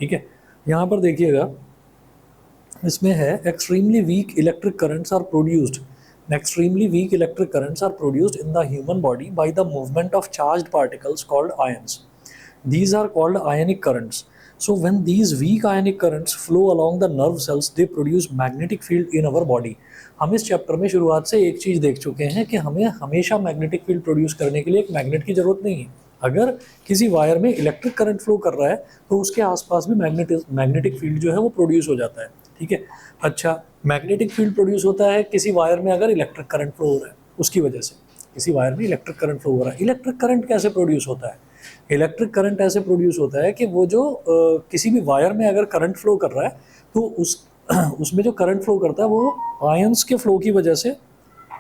ठीक है, यहाँ पर देखिएगा इसमें है extremely weak electric currents are produced, extremely weak electric currents are produced in the human body by the movement of charged particles called ions. These are called ionic currents. So when these weak ionic currents flow along the nerve cells, they produce magnetic field in our body. हम इस chapter में शुरुआत से एक चीज़ देख चुके हैं कि हमें हमेशा मैग्नेटिक फील्ड प्रोड्यूस करने के लिए एक मैग्नेट की ज़रूरत नहीं है. अगर किसी वायर में इलेक्ट्रिक करंट फ्लो कर रहा है तो उसके आसपास भी मैग्नेटिक फील्ड जो है वो प्रोड्यूस हो जाता है. ठीक है, अच्छा, मैग्नेटिक फील्ड प्रोड्यूस होता है किसी वायर में अगर इलेक्ट्रिक करंट फ्लो हो रहा है, उसकी वजह से किसी वायर में इलेक्ट्रिक करंट फ्लो हो रहा है. इलेक्ट्रिक करंट कैसे प्रोड्यूस होता है? इलेक्ट्रिक करंट ऐसे प्रोड्यूस होता है कि वो जो किसी भी वायर में अगर करंट फ्लो कर रहा है तो उसमें जो करंट फ्लो करता है वो आयंस के फ्लो की वजह से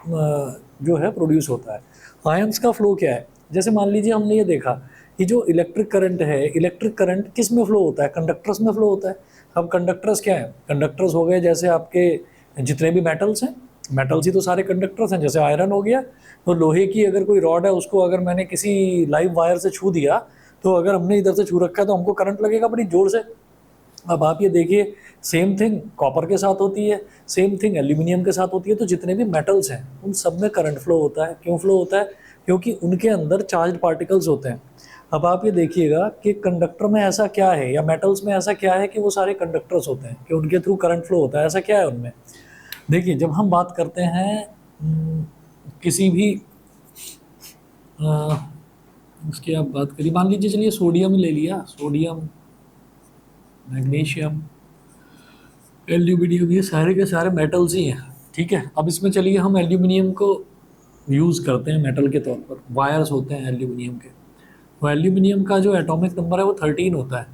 जो है प्रोड्यूस होता है. आयंस का फ्लो क्या है? जैसे मान लीजिए हमने ये देखा कि जो इलेक्ट्रिक करंट है, इलेक्ट्रिक करंट किस में फ्लो होता है? कंडक्टर्स में फ्लो होता है. अब कंडक्टर्स क्या है? कंडक्टर्स हो गए जैसे आपके जितने भी मेटल्स हैं, मेटल्स ही तो सारे कंडक्टर्स हैं. जैसे आयरन हो गया, तो लोहे की अगर कोई रॉड है उसको अगर मैंने किसी लाइव वायर से छू दिया तो अगर हमने इधर से छू रखा है तो हमको करंट लगेगा बड़ी जोर से. अब आप ये देखिए, सेम थिंग कॉपर के साथ होती है, सेम थिंग एल्यूमिनियम के साथ होती है. तो जितने भी मेटल्स हैं उन सब में करंट फ्लो होता है. क्यों फ्लो होता है? क्योंकि उनके अंदर चार्ज पार्टिकल्स होते हैं. अब आप ये देखिएगा कि कंडक्टर में ऐसा क्या है या मेटल्स में ऐसा क्या है कि वो सारे कंडक्टर्स होते हैं कि उनके थ्रू करंट फ्लो होता है. ऐसा क्या है उनमें? देखिए, जब हम बात करते हैं किसी भी उसकी आप बात करिए, मान लीजिए चलिए सोडियम ले लिया, सोडियम, मैग्नीशियम, एल्यूमिनियम, ये सारे के सारे मेटल्स ही हैं. ठीक है, अब इसमें चलिए हम एल्यूमिनियम को यूज़ करते हैं मेटल के तौर पर. वायर्स होते हैं एल्यूमिनियम के, तो एल्यूमिनियम का जो एटॉमिक नंबर है वो 13 होता है.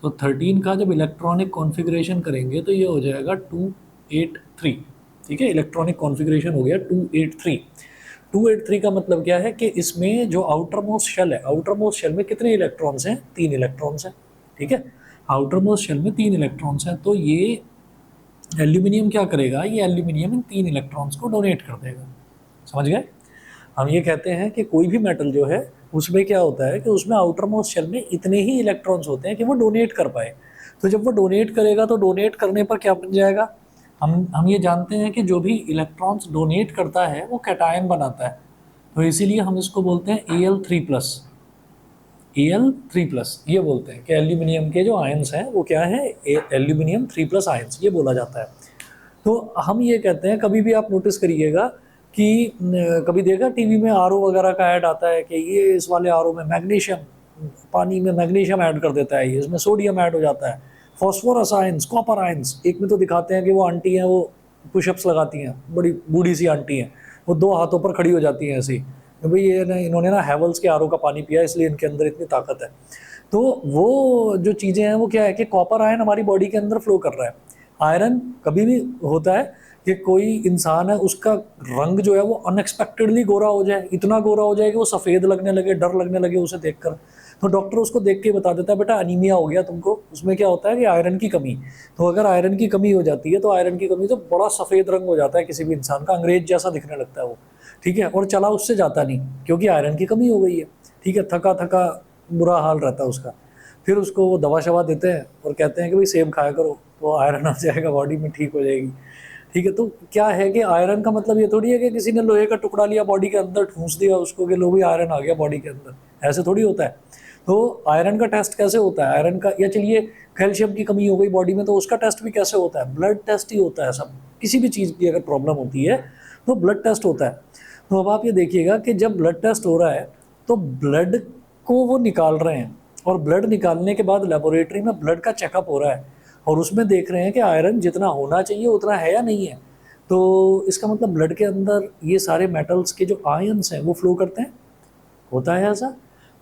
तो 13 का जब इलेक्ट्रॉनिक कॉन्फ़िगरेशन करेंगे तो ये हो जाएगा 283. ठीक है, इलेक्ट्रॉनिक कॉन्फ़िगरेशन हो गया 283. 283 का मतलब क्या है कि इसमें जो आउटर मोस्ट शेल है, आउटर मोस्ट शेल में कितने इलेक्ट्रॉन्स हैं? 3 इलेक्ट्रॉन्स हैं. ठीक है, आउटर मोस्ट शेल में 3 इलेक्ट्रॉन्स हैं. तो ये एल्यूमिनियम क्या करेगा? ये एल्यूमिनियम इन 3 इलेक्ट्रॉन्स को डोनेट कर देगा. समझ गए? हम ये कहते हैं कि कोई भी मेटल जो है उसमें क्या होता है कि उसमें आउटर मोस्ट शेल में इतने ही इलेक्ट्रॉन्स होते हैं कि वो डोनेट कर पाए. तो जब वो डोनेट करेगा तो डोनेट करने पर क्या बन जाएगा? हम ये जानते हैं कि जो भी इलेक्ट्रॉन्स डोनेट करता है वो कैटायन बनाता है. तो इसीलिए हम इसको बोलते हैं Al3+. Al3+ ये बोलते हैं कि एल्यूमिनियम के जो आयंस हैं वो क्या है? एल्यूमिनियम 3+ आयंस, ये बोला जाता है. तो हम ये कहते हैं, कभी भी आप नोटिस करिएगा कि कभी देखा टीवी में आरओ वगैरह का ऐड आता है कि ये इस वाले आरओ में मैग्नीशियम, पानी में मैग्नीशियम ऐड कर देता है, ये इसमें सोडियम ऐड हो जाता है, फॉस्फोरस आयंस, कॉपर आयंस. एक में तो दिखाते हैं कि वो आंटी हैं, वो पुशअप्स लगाती हैं, बड़ी बूढ़ी सी आंटी हैं, वो 2 हाथों पर खड़ी हो जाती हैं ऐसी, तो भाई ये ना इन्होंने ना हैवल्स के आरओ का पानी पिया इसलिए इनके अंदर इतनी ताकत है. तो वो जो चीज़ें हैं वो क्या है कि कॉपर आयन हमारी बॉडी के अंदर फ्लो कर रहा है. आयरन कभी भी होता है कि कोई इंसान है उसका रंग जो है वो अनएक्सपेक्टेडली गोरा हो जाए, इतना गोरा हो जाए कि वो सफ़ेद लगने लगे, डर लगने लगे उसे देखकर. तो डॉक्टर उसको देख के बता देता है, बेटा अनीमिया हो गया तुमको. उसमें क्या होता है कि आयरन की कमी. तो अगर आयरन की कमी हो जाती है तो आयरन की कमी तो बड़ा सफ़ेद रंग हो जाता है किसी भी इंसान का, अंग्रेज जैसा दिखने लगता है वो. ठीक है, और चला उससे जाता नहीं क्योंकि आयरन की कमी हो गई है. ठीक है, थका थका बुरा हाल रहता है उसका. फिर उसको वो दवा शवा देते हैं और कहते हैं कि भाई सेब खाया करो तो आयरन आ जाएगा बॉडी में, ठीक हो जाएगी. ठीक है, तो क्या है कि आयरन का मतलब ये थोड़ी है कि किसी ने लोहे का टुकड़ा लिया बॉडी के अंदर ठूंस दिया उसको कि लो भी आयरन आ गया बॉडी के अंदर, ऐसे थोड़ी होता है. तो आयरन का टेस्ट कैसे होता है? आयरन का, या चलिए कैल्शियम की कमी हो गई बॉडी में तो उसका टेस्ट भी कैसे होता है? ब्लड टेस्ट ही होता है. सब किसी भी चीज़ की अगर प्रॉब्लम होती है तो ब्लड टेस्ट होता है. तो अब आप ये देखिएगा कि जब ब्लड टेस्ट हो रहा है तो ब्लड को वो निकाल रहे हैं और ब्लड निकालने के बाद लेबोरेटरी में ब्लड का चेकअप हो रहा है और उसमें देख रहे हैं कि आयरन जितना होना चाहिए उतना है या नहीं है. तो इसका मतलब ब्लड के अंदर ये सारे मेटल्स के जो आयंस हैं वो फ्लो करते हैं. होता है ऐसा?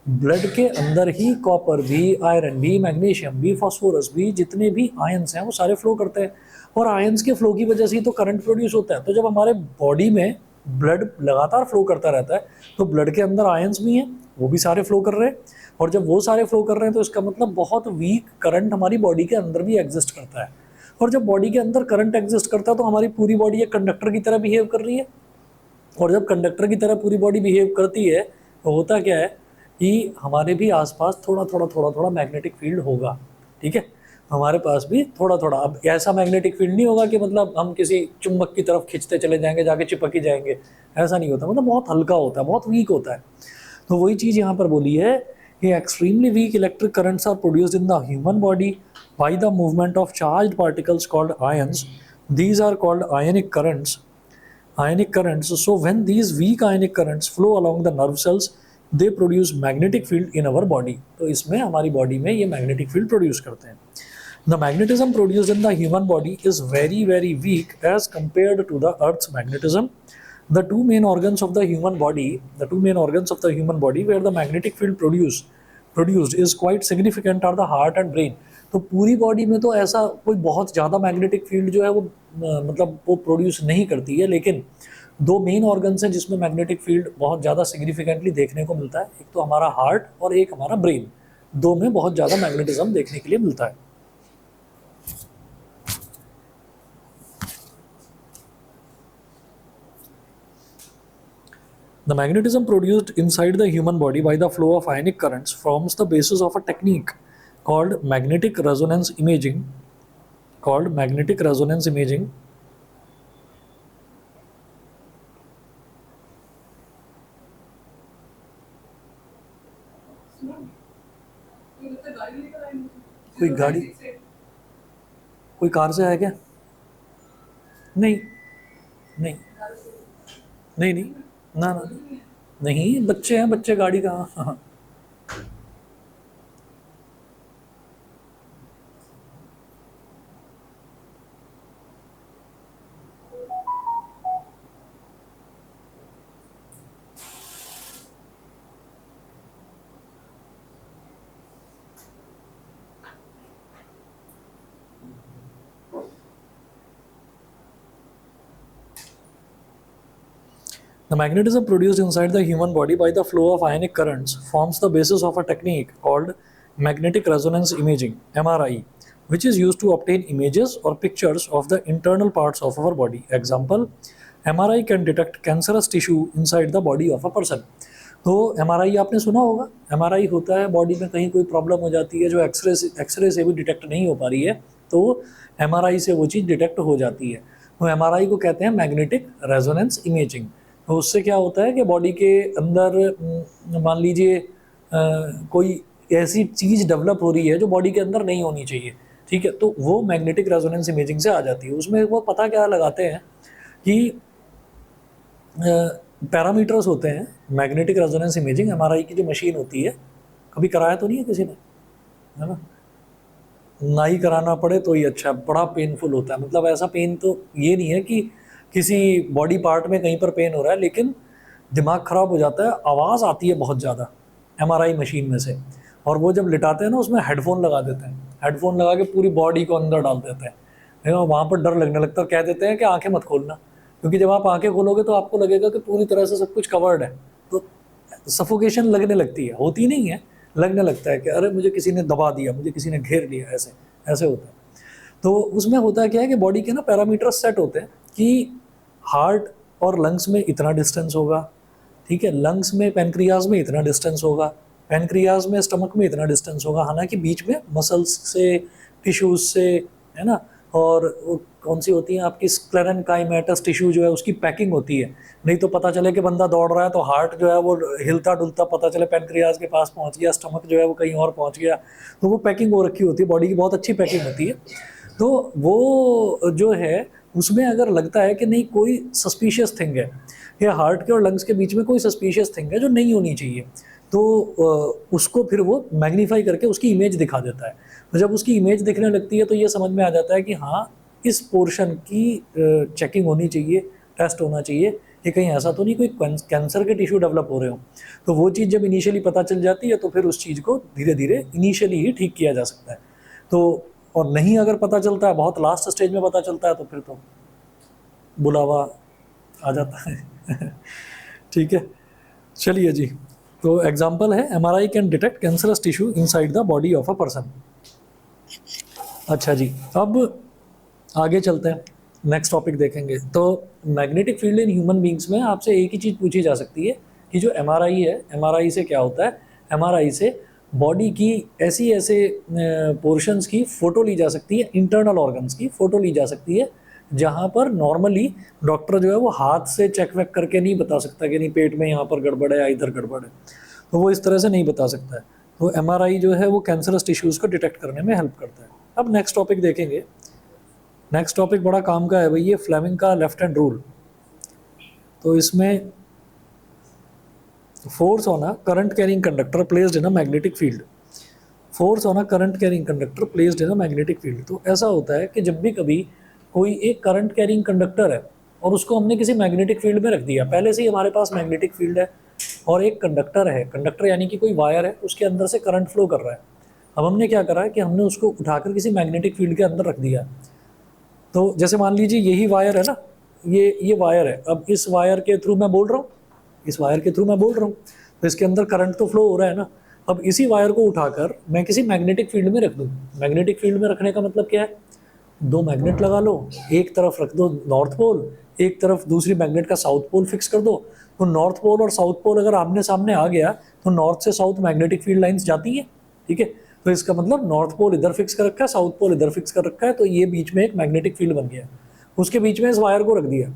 ब्लड के अंदर ही कॉपर भी, आयरन भी, मैग्नीशियम भी, फास्फोरस भी, जितने भी आयंस हैं वो सारे फ्लो करते हैं. और आयंस के फ्लो की वजह से ही तो करंट प्रोड्यूस होता है. तो जब हमारे बॉडी में ब्लड लगातार फ्लो करता रहता है तो ब्लड के अंदर आयंस भी हैं, वो भी सारे फ्लो कर रहे हैं. और जब वो सारे फ्लो कर रहे हैं तो इसका मतलब बहुत वीक करंट हमारी बॉडी के अंदर भी एग्जिस्ट करता है. और जब बॉडी के अंदर करंट एग्जिस्ट करता है तो हमारी पूरी बॉडी एक कंडक्टर की तरह बिहेव कर रही है. और जब कंडक्टर की तरह पूरी बॉडी बिहेव करती है तो होता क्या है कि हमारे भी आसपास थोड़ा थोड़ा मैग्नेटिक फील्ड होगा. ठीक है, हमारे पास भी थोड़ा थोड़ा, अब ऐसा मैग्नेटिक फील्ड नहीं होगा कि मतलब हम किसी चुंबक की तरफ खींचते चले जाएंगे, जाके चिपक ही जाएंगे, ऐसा नहीं होता, मतलब बहुत हल्का होता है, बहुत वीक होता है। तो वही चीज़ यहाँ पर बोली है कि extremely weak electric currents are produced in the human body by the movement of charged particles called ions. These are called ionic currents. Ionic currents. So when these weak ionic currents flow along the nerve cells, they produce magnetic field in our body. तो इसमें हमारी body में ये magnetic field produce करते हैं। The magnetism produced in the human body is very very weak as compared to the Earth's magnetism. The two main organs of the human body where the magnetic field produced is quite significant are the heart and brain. तो पूरी body में तो ऐसा कोई बहुत ज़्यादा magnetic field जो है वो मतलब वो प्रोड्यूस नहीं करती है, लेकिन दो मेन ऑर्गन्स हैं जिसमें मैग्नेटिक फील्ड बहुत ज़्यादा सिग्निफिकेंटली देखने को मिलता है, एक तो हमारा हार्ट और एक हमारा ब्रेन, दो में बहुत ज़्यादा मैग्नेटिज्म देखने के लिए मिलता है। The magnetism produced inside the human body by the flow of ionic currents forms the basis of a technique called magnetic resonance imaging. कोई गाड़ी, कोई कार से आया क्या? नहीं नहीं नहीं नहीं ना ना नहीं, बच्चे हैं, बच्चे गाड़ी कहाँ? हाँ। The magnetism produced inside the human body by the flow of ionic currents forms the basis of a technique called magnetic resonance imaging (MRI), which is used to obtain images or pictures of the internal parts of our body. Example: MRI can detect cancerous tissue inside the body of a person. तो MRI आपने सुना होगा, MRI होता है body में कहीं कोई problem हो जाती है जो एक्सरे से भी डिटेक्ट नहीं हो पा रही है, तो MRI से वो चीज़ डिटेक्ट हो जाती है। तो MRI को कहते हैं मैग्नेटिक रेजोनेंस इमेजिंग। तो उससे क्या होता है कि बॉडी के अंदर मान लीजिए कोई ऐसी चीज़ डेवलप हो रही है जो बॉडी के अंदर नहीं होनी चाहिए, ठीक है, तो वो मैग्नेटिक रेजोनेंस इमेजिंग से आ जाती है। उसमें वो पता क्या लगाते हैं कि पैरामीटर्स होते हैं। मैग्नेटिक रेजोनेंस इमेजिंग MRI की जो मशीन होती है, कभी कराया तो नहीं है किसी ने, है ना ही कराना पड़े तो ही अच्छा, बड़ा पेनफुल होता है। मतलब ऐसा पेन तो ये नहीं है कि किसी बॉडी पार्ट में कहीं पर पेन हो रहा है, लेकिन दिमाग ख़राब हो जाता है, आवाज़ आती है बहुत ज़्यादा MRI मशीन में से, और वो जब लिटाते हैं ना उसमें हेडफोन लगा देते हैं, हेडफोन लगा के पूरी बॉडी को अंदर डाल देते हैं, है ना, वहाँ पर डर लगने लगता है। कह देते हैं कि आंखें मत खोलना, क्योंकि जब आप आंखें खोलोगे तो आपको लगेगा कि पूरी तरह से सब कुछ कवर्ड है, तो सफोकेशन लगने लगती है, होती नहीं है, लगने लगता है कि अरे मुझे किसी ने दबा दिया, मुझे किसी ने घेर लिया, ऐसे ऐसे होता है। तो उसमें होता क्या है कि बॉडी के ना पैरामीटर सेट होते हैं कि हार्ट और लंग्स में इतना डिस्टेंस होगा, ठीक है, लंग्स में पेनक्रियाज में इतना डिस्टेंस होगा, पेनक्रियाज में स्टमक में इतना डिस्टेंस होगा, हालांकि बीच में मसल्स से, टिश्यूज से, है ना, और कौन सी होती है आपकी स्क्लेरेनकाइमेटस टिश्यू जो है उसकी पैकिंग होती है, नहीं तो पता चले कि बंदा दौड़ रहा है तो हार्ट जो है वो हिलता डुलता पता चले पेनक्रियाज के पास पहुंच गया, स्टमक जो है वो कहीं और पहुंच गया, तो वो पैकिंग हो रखी होती है, बॉडी की बहुत अच्छी पैकिंग होती है। तो वो जो है उसमें अगर लगता है कि नहीं कोई सस्पिशियस थिंग है, या हार्ट के और लंग्स के बीच में कोई सस्पिशियस थिंग है जो नहीं होनी चाहिए, तो उसको फिर वो मैग्नीफाई करके उसकी इमेज दिखा देता है। तो जब उसकी इमेज दिखने लगती है तो ये समझ में आ जाता है कि हाँ इस पोर्शन की चेकिंग होनी चाहिए, टेस्ट होना चाहिए कि कहीं ऐसा तो नहीं कोई कैंसर के टिश्यू डेवलप हो रहे हो। तो वो चीज़ जब इनिशियली पता चल जाती है तो फिर उस चीज़ को धीरे धीरे इनिशियली ही ठीक किया जा सकता है। तो और नहीं अगर पता चलता है, बहुत लास्ट स्टेज में पता चलता है, तो फिर तो बुलावा आ जाता है। ठीक है, चलिए जी, तो एग्जाम्पल है MRI can detect cancerous tissue inside the body of a person. अच्छा जी, अब आगे चलते हैं, नेक्स्ट टॉपिक देखेंगे। तो magnetic field in human beings में आपसे एक ही चीज़ पूछी जा सकती है कि जो MRI है, MRI से क्या होता है? MRI से बॉडी की ऐसी ऐसे पोर्शंस की फ़ोटो ली जा सकती है, इंटरनल ऑर्गन्स की फ़ोटो ली जा सकती है, जहाँ पर नॉर्मली डॉक्टर जो है वो हाथ से चेक वेक करके नहीं बता सकता कि नहीं पेट में यहाँ पर गड़बड़ है या इधर गड़बड़ है, तो वो इस तरह से नहीं बता सकता है। तो एमआरआई जो है वो कैंसरस टिश्यूज़ को डिटेक्ट करने में हेल्प करता है। अब नेक्स्ट टॉपिक देखेंगे। नेक्स्ट टॉपिक बड़ा काम का है भाई, ये फ्लेमिंग का लेफ्ट हैंड रूल। तो इसमें force on a current carrying conductor placed in a magnetic field, force on a current carrying conductor placed in a magnetic field. तो ऐसा होता है कि जब भी कभी कोई एक करंट कैरिंग कंडक्टर है और उसको हमने किसी मैग्नेटिक फील्ड में रख दिया, पहले से ही हमारे पास मैग्नेटिक फील्ड है और एक कंडक्टर है, कंडक्टर यानी कि कोई वायर है, उसके अंदर से करंट फ्लो कर रहा है। अब हमने क्या करा है कि हमने उसको उठाकर किसी मैग्नेटिक फील्ड के अंदर रख दिया। तो जैसे मान लीजिए यही वायर है ना, ये वायर है, अब इस वायर के थ्रू मैं बोल रहा हूँ, इस वायर के थ्रू मैं बोल रहा हूँ, तो इसके अंदर करंट तो फ्लो हो रहा है ना। अब इसी वायर को उठाकर मैं किसी मैग्नेटिक फील्ड में रख दूँ। मैग्नेटिक फील्ड में रखने का मतलब क्या है, दो मैग्नेट लगा लो, एक तरफ रख दो नॉर्थ पोल, एक तरफ दूसरी मैग्नेट का साउथ पोल फिक्स कर दो। तो नॉर्थ पोल और साउथ पोल अगर आमने सामने आ गया तो नॉर्थ से साउथ मैग्नेटिक फील्ड लाइंस जाती हैं, ठीक है। तो इसका मतलब नॉर्थ पोल इधर फिक्स कर रखा है, साउथ पोल इधर फिक्स कर रखा है, तो ये बीच में एक मैग्नेटिक फील्ड बन गया। उसके बीच में इस वायर को रख दिया,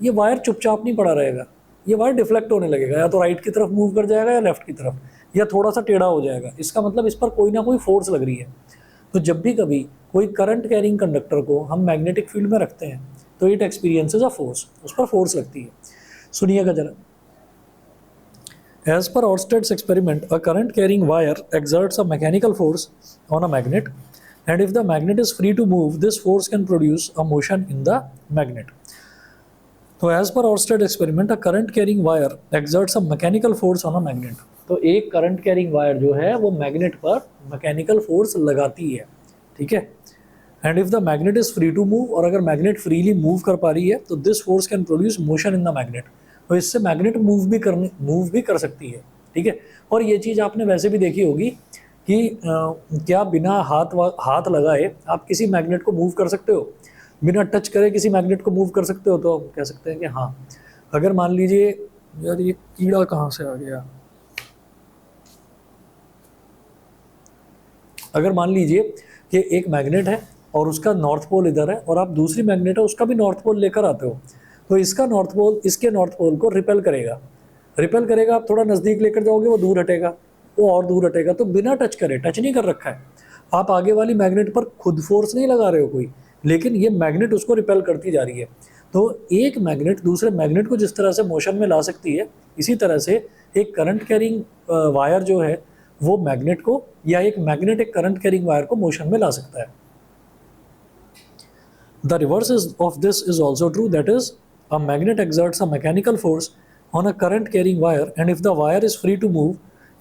ये वायर चुपचाप नहीं पड़ा रहेगा, ये वायर डिफ्लेक्ट होने लगेगा, या तो राइट की तरफ मूव कर जाएगा या लेफ्ट की तरफ, या थोड़ा सा टेढ़ा हो जाएगा। इसका मतलब इस पर कोई ना कोई फोर्स लग रही है। तो जब भी कभी कोई करंट कैरिंग कंडक्टर को हम मैग्नेटिक फील्ड में रखते हैं तो इट एक्सपीरियंसेस अ फोर्स, उस पर फोर्स लगती है। सुनिएगा जरा। As per Ørsted's experiment, a current carrying wire exerts a mechanical force on a magnet, and if the magnet is free to move, this force can produce a motion in the magnet. तो as per Ørsted's experiment, a current carrying wire exerts a mechanical force on a magnet. तो एक current carrying wire जो है वो magnet पर mechanical force लगाती है, ठीक है। And if the magnet is free to move, और अगर मैग्नेट फ्रीली मूव कर पा रही है तो this force can produce motion in the magnet. तो इससे मैग्नेट मूव भी कर सकती है, ठीक है। और ये चीज़ आपने वैसे भी देखी होगी कि क्या बिना हाथ लगाए आप किसी मैग्नेट को मूव कर सकते हो, बिना टच करे किसी मैग्नेट को मूव कर सकते हो। तो हम कह सकते हैं कि हाँ। अगर मान लीजिए, यार ये कीड़ा कहाँ से आ गया, अगर मान लीजिए कि एक मैग्नेट है और उसका नॉर्थ पोल इधर है और आप दूसरी मैग्नेट है उसका भी नॉर्थ पोल लेकर आते हो, तो इसका नॉर्थ पोल इसके नॉर्थ पोल को रिपेल करेगा, आप थोड़ा नज़दीक लेकर जाओगे वो दूर हटेगा, वो और दूर हटेगा। तो बिना टच करे, टच नहीं कर रखा है, आप आगे वाली मैग्नेट पर खुद फोर्स नहीं लगा रहे हो कोई, लेकिन ये मैग्नेट उसको रिपेल करती जा रही है। तो एक मैग्नेट दूसरे मैग्नेट को जिस तरह से मोशन में ला सकती है, इसी तरह से एक करंट कैरिंग वायर जो है वो मैग्नेट को, या एक मैग्नेट एक करंट कैरिंग वायर को मोशन में ला सकता है। The reverse of this is also true, that is a magnet exerts a mechanical force on a current carrying wire, and if the wire is free to move,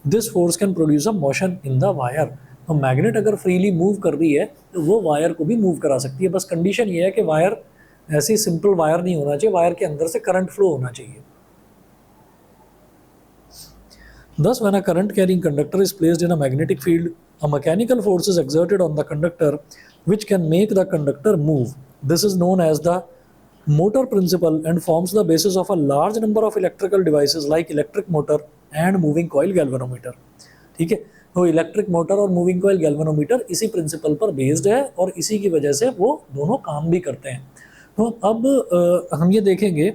this force can produce a motion in the wire. तो magnet अगर freely move कर रही है तो वो wire को भी move करा सकती है, बस कंडीशन ये है कि वायर ऐसी सिंपल वायर नहीं होना चाहिए, वायर के अंदर से करंट फ्लो होना चाहिए। Thus, when a current carrying conductor is placed in a magnetic field, a mechanical force is exerted on the conductor which can make the conductor move. This is known as the motor principle and forms the basis of a large number of electrical devices like electric motor and moving coil galvanometer. ठीक है, तो electric motor और moving coil galvanometer इसी principal पर based है और इसी की वजह से वो दोनों काम भी करते हैं। तो अब हम ये देखेंगे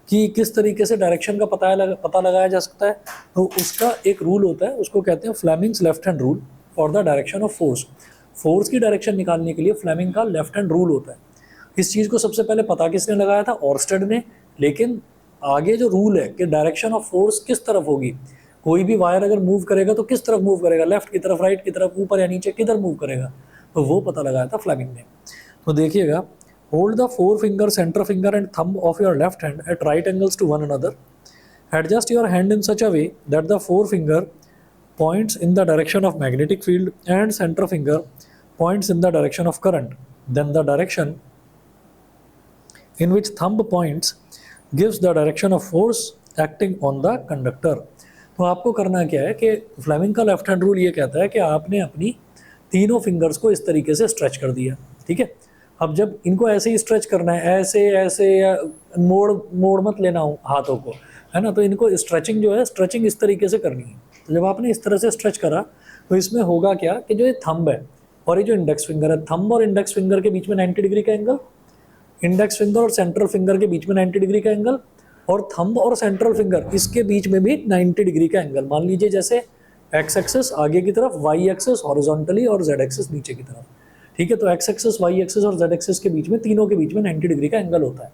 कि किस तरीके से डायरेक्शन का पता लगाया जा सकता है। तो उसका एक रूल होता है, उसको कहते हैं Fleming's left hand rule for the direction of force. Force की डायरेक्शन निकालने के लिए फ्लेमिंग का लेफ्ट हैंड रूल होता है। इस चीज़ को सबसे पहले पता किसने लगाया था, ऑर्स्टेड ने। लेकिन आगे जो रूल है कि डायरेक्शन ऑफ फोर्स किस तरफ होगी, कोई भी वायर अगर मूव करेगा तो किस तरफ मूव करेगा, लेफ्ट की तरफ, राइट की तरफ, ऊपर या नीचे, किधर मूव करेगा, तो वो पता लगाया था फ्लेमिंग ने। तो देखिएगा, hold the forefinger, center finger and thumb of your left hand at right angles to one another. Adjust your hand in such a way that the forefinger points in the direction of magnetic field and center finger points in the direction of current. Then the direction in which thumb points gives the direction of force acting on the conductor. तो आपको करना क्या है कि Fleming का left hand rule ये कहता है कि आपने अपनी तीनों फिंगर्स को इस तरीके से स्ट्रेच कर दिया, ठीक है। अब जब इनको ऐसे ही स्ट्रेच करना है, ऐसे ऐसे, या मोड़ मत लेना हो हाथों को, है ना। तो इनको स्ट्रेचिंग जो है, स्ट्रेचिंग इस तरीके से करनी है। तो जब आपने इस तरह से स्ट्रेच करा तो इसमें होगा क्या कि जो ये थंब है और ये जो इंडेक्स फिंगर है, थंब और इंडेक्स फिंगर के बीच में 90 डिग्री का एंगल, इंडेक्स फिंगर और सेंट्रल फिंगर के बीच में 90 डिग्री का एंगल, और थंब और सेंट्रल फिंगर इसके बीच में भी 90 डिग्री का एंगल। मान लीजिए जैसे एक्स एक्सिस आगे की तरफ, वाई एक्सिस हॉरिजॉन्टली और जेड एक्सिस नीचे की तरफ। ठीक है, तो एक्स एक्सिस, वाई एक्सिस और जेड एक्सिस के बीच में, तीनों के बीच में 90 डिग्री का एंगल होता है।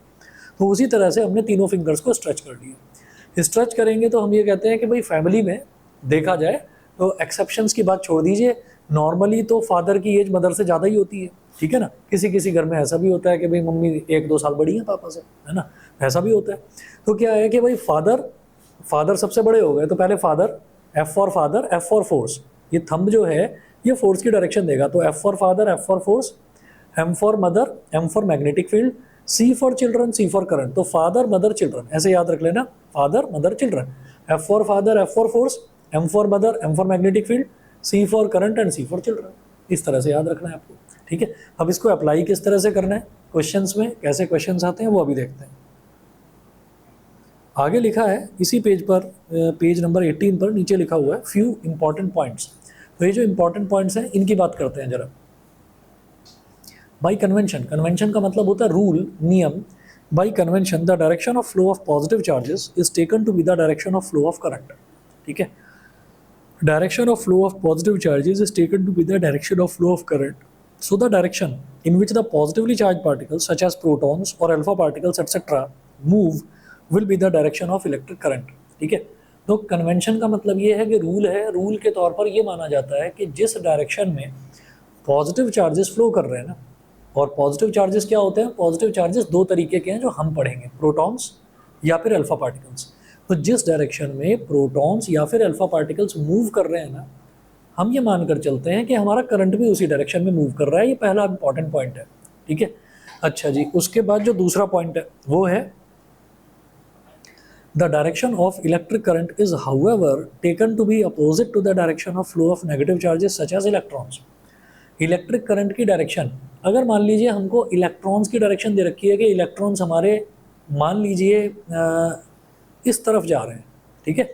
तो उसी तरह से हमने तीनों फिंगर्स को स्ट्रेच कर दिया। स्ट्रेच करेंगे तो हम ये कहते हैं कि भाई फैमिली में देखा जाए तो एक्सेप्शंस की बात छोड़ दीजिए, नॉर्मली तो फादर की एज मदर से ज़्यादा ही होती है। ठीक है ना, किसी किसी घर में ऐसा भी होता है कि भाई मम्मी 1-2 साल बड़ी है पापा से, है ना, ऐसा भी होता है। तो क्या है कि भाई फादर सबसे बड़े हो गए, तो पहले father, F for father, F for force, ये थंब जो है ये फोर्स की डायरेक्शन देगा। तो F for father, F for force, M for mother, M for magnetic field, C for children, C for current. तो फादर मदर चिल्ड्रन ऐसे याद रख लेना, father mother children, F for father, F for force, M for mother, M for magnetic field, C for current and C for children. इस तरह से याद रखना है आपको। ठीक है, अब इसको अप्लाई किस तरह से करना है क्वेश्चंस में, कैसे क्वेश्चंस आते हैं वो अभी देखते हैं। आगे लिखा है इसी पेज पर, पेज नंबर 18 पर नीचे लिखा हुआ है फ्यू इंपॉर्टेंट पॉइंट्स। तो ये जो इंपॉर्टेंट पॉइंट्स हैं इनकी बात करते हैं जरा। बाई कन्वेंशन, कन्वेंशन का मतलब होता है रूल, नियम। By convention the direction of flow of positive charges is taken to be the direction of flow of current. ठीक है, direction of flow of positive charges is taken to be the direction of flow of current. So the direction in which the positively charged particles such as protons or alpha particles etc. move will be the direction of electric current. ठीक है, तो convention का मतलब ये है कि rule है, rule के तौर पर ये माना जाता है कि जिस डायरेक्शन में पॉजिटिव चार्जेस फ्लो कर रहे हैं ना, और पॉजिटिव चार्जेस क्या होते हैं, पॉजिटिव चार्जेस दो तरीके के हैं जो हम पढ़ेंगे, प्रोटॉन्स या फिर अल्फा पार्टिकल्स। तो जिस डायरेक्शन में प्रोटॉन्स या फिर अल्फा पार्टिकल्स मूव कर रहे हैं ना, हम ये मानकर चलते हैं कि हमारा करंट भी उसी डायरेक्शन में मूव कर रहा है। ये पहला इंपॉर्टेंट पॉइंट है। ठीक है, अच्छा जी, उसके बाद जो दूसरा पॉइंट है वो है the direction of electric current is however taken to be opposite to the direction of flow of negative charges such as electrons. Electric current की डायरेक्शन, अगर मान लीजिए हमको इलेक्ट्रॉन्स की डायरेक्शन दे रखी है कि इलेक्ट्रॉन्स हमारे, मान लीजिए इस तरफ जा रहे हैं। ठीक है,